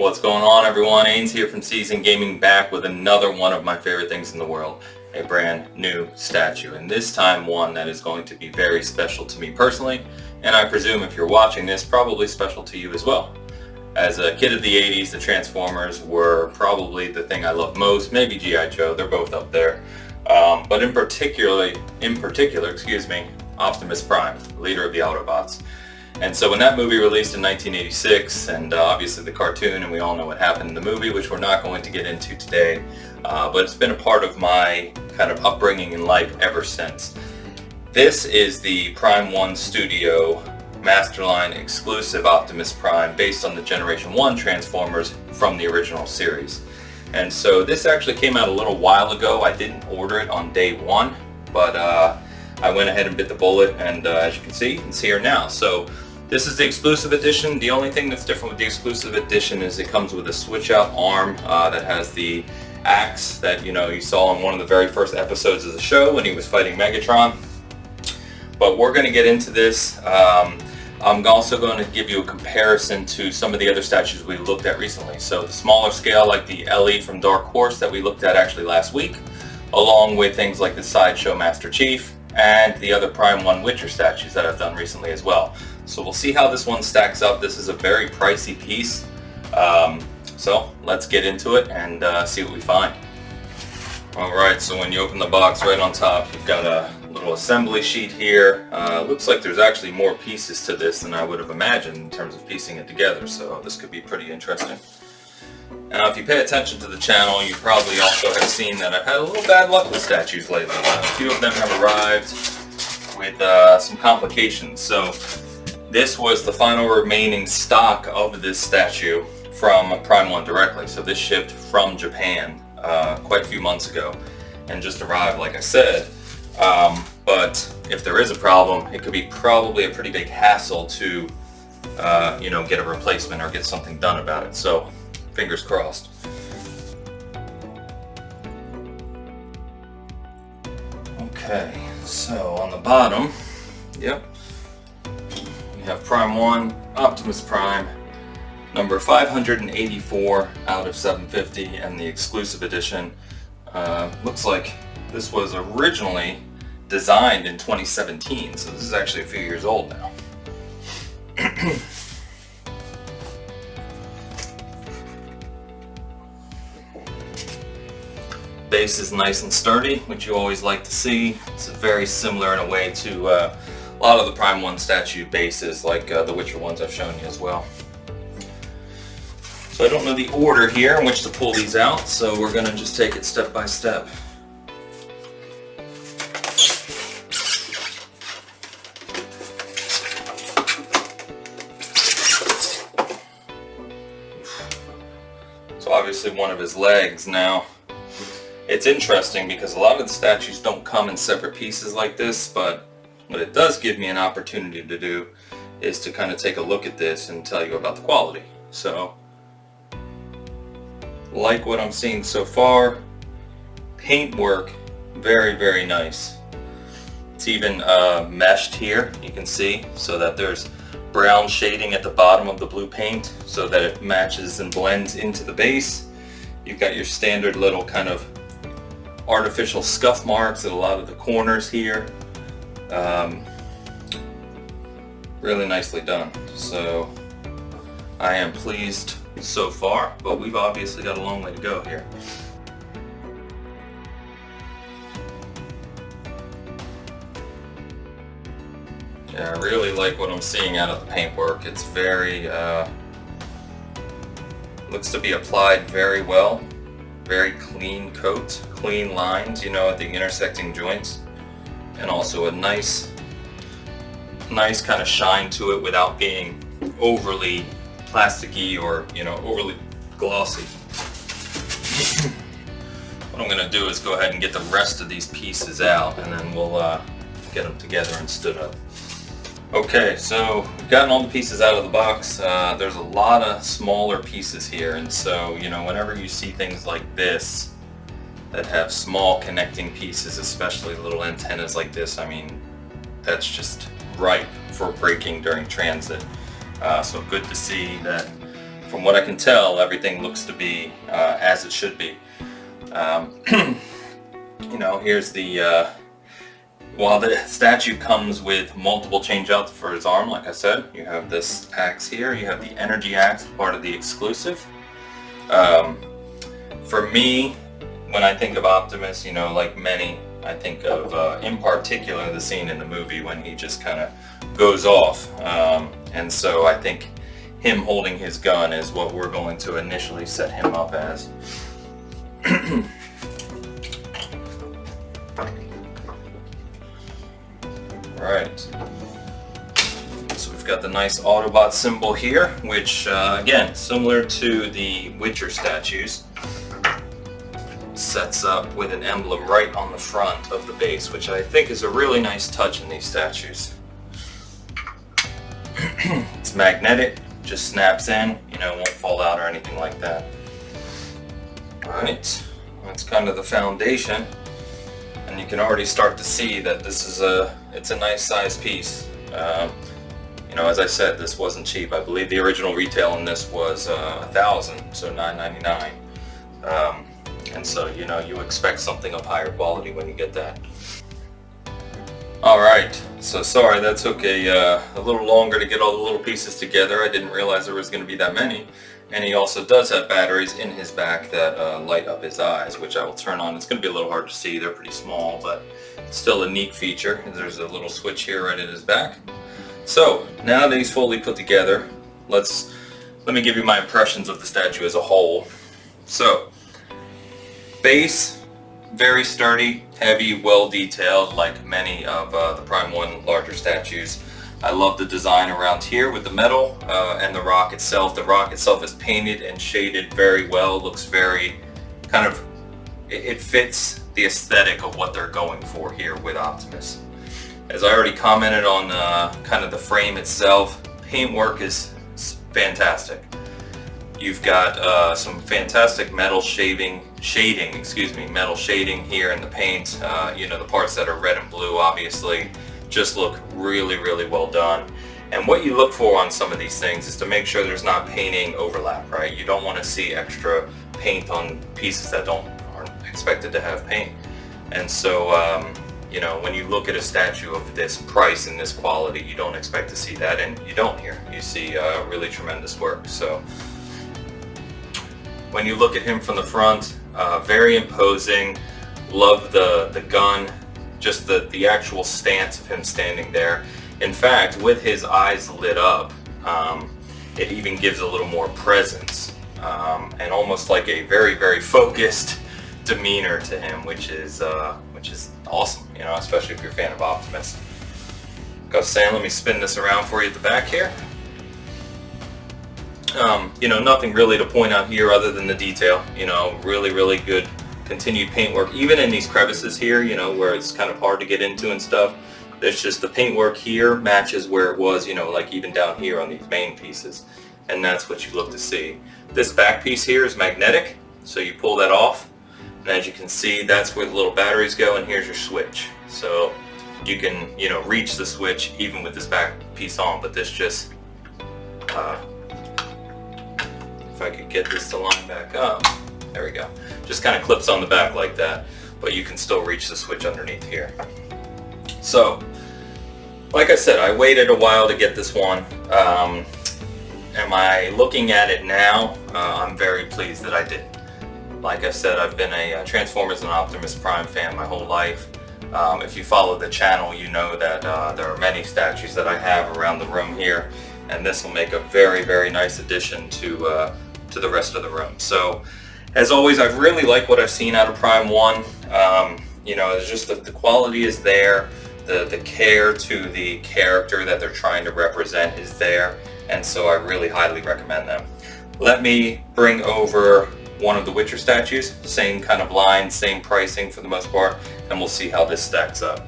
What's going on, everyone? Ains here from Season Gaming, back with another one of my favorite things in the world, a brand new statue, and this time one that is going to be very special to me personally, and I presume if you're watching this, probably special to you as well. As a kid of the 80s, the Transformers were probably the thing I loved most, maybe G.I. Joe, they're both up there, but in particular, Optimus Prime, leader of the Autobots. And so when that movie released in 1986, and obviously the cartoon, and we all know what happened in the movie, which we're not going to get into today, but it's been a part of my kind of upbringing in life ever since. This is the Prime 1 Studio Masterline exclusive Optimus Prime based on the Generation 1 Transformers from the original series. And so this actually came out a little while ago. I didn't order it on day one, but I went ahead and bit the bullet, and as you can see, it's here now. So this is the exclusive edition. The only thing that's different with the exclusive edition is it comes with a switch out arm that has the axe that you saw in one of the very first episodes of the show when he was fighting Megatron. But we're going to get into this. I'm also going to give you a comparison to some of the other statues we looked at recently. So the smaller scale, like the Ellie from Dark Horse that we looked at actually last week, along with things like the Sideshow Master Chief and the other Prime 1 Witcher statues that I've done recently as well. So we'll see how this one stacks up. This is a very pricey piece. So let's get into it and see what we find. Alright, so when you open the box, right on top you've got a little assembly sheet here. Looks like there's actually more pieces to this than I would have imagined in terms of piecing it together, so this could be pretty interesting. Now, if you pay attention to the channel, you probably also have seen that I've had a little bad luck with statues lately. A few of them have arrived with some complications. So this was the final remaining stock of this statue from Prime 1 directly. So this shipped from Japan quite a few months ago and just arrived, like I said. But if there is a problem, it could be probably a pretty big hassle to get a replacement or get something done about it. So fingers crossed. Okay, so on the bottom, yep, we have Prime 1, Optimus Prime, number 584 out of 750, and the exclusive edition. Looks like this was originally designed in 2017, so this is actually a few years old now. Base is nice and sturdy, which you always like to see. It's very similar in a way to a lot of the Prime 1 statue bases, like the Witcher ones I've shown you as well. So I don't know the order here in which to pull these out, so we're going to just take it step by step. So obviously one of his legs now. It's interesting because a lot of the statues don't come in separate pieces like this, but what it does give me an opportunity to do is to kind of take a look at this and tell you about the quality. So, like what I'm seeing so far, paintwork, very, very nice. It's even meshed here, you can see, so that there's brown shading at the bottom of the blue paint so that it matches and blends into the base. You've got your standard little kind of artificial scuff marks at a lot of the corners here. Really nicely done. So I am pleased so far, but we've obviously got a long way to go here. Yeah, I really like what I'm seeing out of the paintwork. It's very looks to be applied very well. Very clean coat, clean lines, at the intersecting joints, and also a nice kind of shine to it without being overly plasticky or overly glossy. What I'm going to do is go ahead and get the rest of these pieces out, and then we'll get them together and stood up. Okay, so we've gotten all the pieces out of the box. There's a lot of smaller pieces here, and so whenever you see things like this that have small connecting pieces, especially little antennas like this, I mean, that's just ripe for breaking during transit. So good to see that from what I can tell, everything looks to be as it should be. You know, here's the, while the statue comes with multiple changeouts for his arm, like I said, you have this axe here, you have the energy axe, part of the exclusive. For me, when I think of Optimus, you know, like many, I think of, in particular, the scene in the movie when he just kind of goes off. And so I think him holding his gun is what we're going to initially set him up as. Right. So we've got the nice Autobot symbol here, which, again, similar to the Witcher statues, sets up with an emblem right on the front of the base, which I think is a really nice touch in these statues. It's magnetic, just snaps in, you know, won't fall out or anything like that. Alright, that's kind of the foundation, and you can already start to see that this is it's a nice size piece. You know, as I said, this wasn't cheap. I believe the original retail in this was $1,000, so $9.99. And so, you know, you expect something of higher quality when you get that. Alright, so sorry that took a little longer to get all the little pieces together. I didn't realize there was going to be that many. And he also does have batteries in his back that light up his eyes, which I will turn on. It's going to be a little hard to see, they're pretty small, but still a neat feature. There's a little switch here right in his back. So, now that he's fully put together, let me give you my impressions of the statue as a whole. So, base, very sturdy, heavy, well detailed, like many of the Prime 1 larger statues. I love the design around here with the metal and the rock itself. The rock itself is painted and shaded very well. Looks very kind of, it fits the aesthetic of what they're going for here with Optimus. As I already commented on kind of the frame itself, paintwork is fantastic. You've got some fantastic metal shading here in the paint. You know, the parts that are red and blue obviously just look really, really well done. And what you look for on some of these things is to make sure there's not painting overlap, right? You don't want to see extra paint on pieces that aren't expected to have paint. And so, you know, when you look at a statue of this price and this quality, you don't expect to see that, and you don't here. You see really tremendous work. So, when you look at him from the front, very imposing. Love the gun, just the actual stance of him standing there. In fact, with his eyes lit up, it even gives a little more presence and almost like a very, very focused demeanor to him, which is awesome, you know, especially if you're a fan of Optimus. Go Sam, let me spin this around for you at the back here. You know, nothing really to point out here other than the detail. You know, really, really good continued paintwork, even in these crevices here, you know, where it's kind of hard to get into and stuff. There's just the paintwork here matches where it was, you know, like even down here on these main pieces, and that's what you look to see. This back piece here is magnetic, so you pull that off, and as you can see, that's where the little batteries go, and here's your switch. So you can, you know, reach the switch even with this back piece on, but this just if I could get this to line back up, there we go. Just kind of clips on the back like that, but you can still reach the switch underneath here. So, like I said, I waited a while to get this one. Am I looking at it now? I'm very pleased that I did. Like I said, I've been a Transformers and Optimus Prime fan my whole life. If you follow the channel, you know that there are many statues that I have around the room here, and this will make a very, very nice addition to the rest of the room. So, as always, I've really liked what I've seen out of Prime 1. You know, it's just that the quality is there, the care to the character that they're trying to represent is there, and so I really highly recommend them. Let me bring over one of the Witcher statues, same kind of line, same pricing for the most part, and we'll see how this stacks up.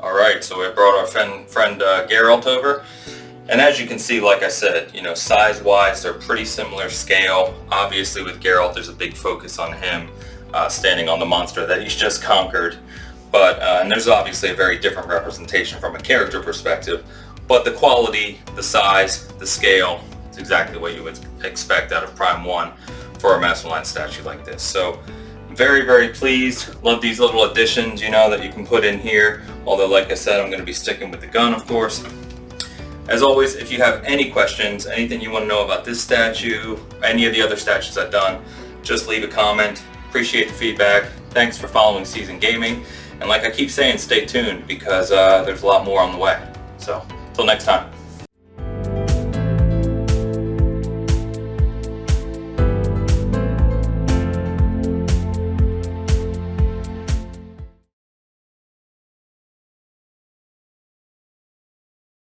Alright, so we brought our friend Geralt over. And as you can see, like I said, you know, size-wise, they're pretty similar scale. Obviously with Geralt, there's a big focus on him standing on the monster that he's just conquered. But, and there's obviously a very different representation from a character perspective. But the quality, the size, the scale, it's exactly what you would expect out of Prime 1 for a Masterline statue like this. So, very, very pleased. Love these little additions, you know, that you can put in here. Although, like I said, I'm going to be sticking with the gun, of course. As always, if you have any questions, anything you want to know about this statue, any of the other statues I've done, just leave a comment. Appreciate the feedback. Thanks for following Season Gaming. And like I keep saying, stay tuned because there's a lot more on the way. So, until next time.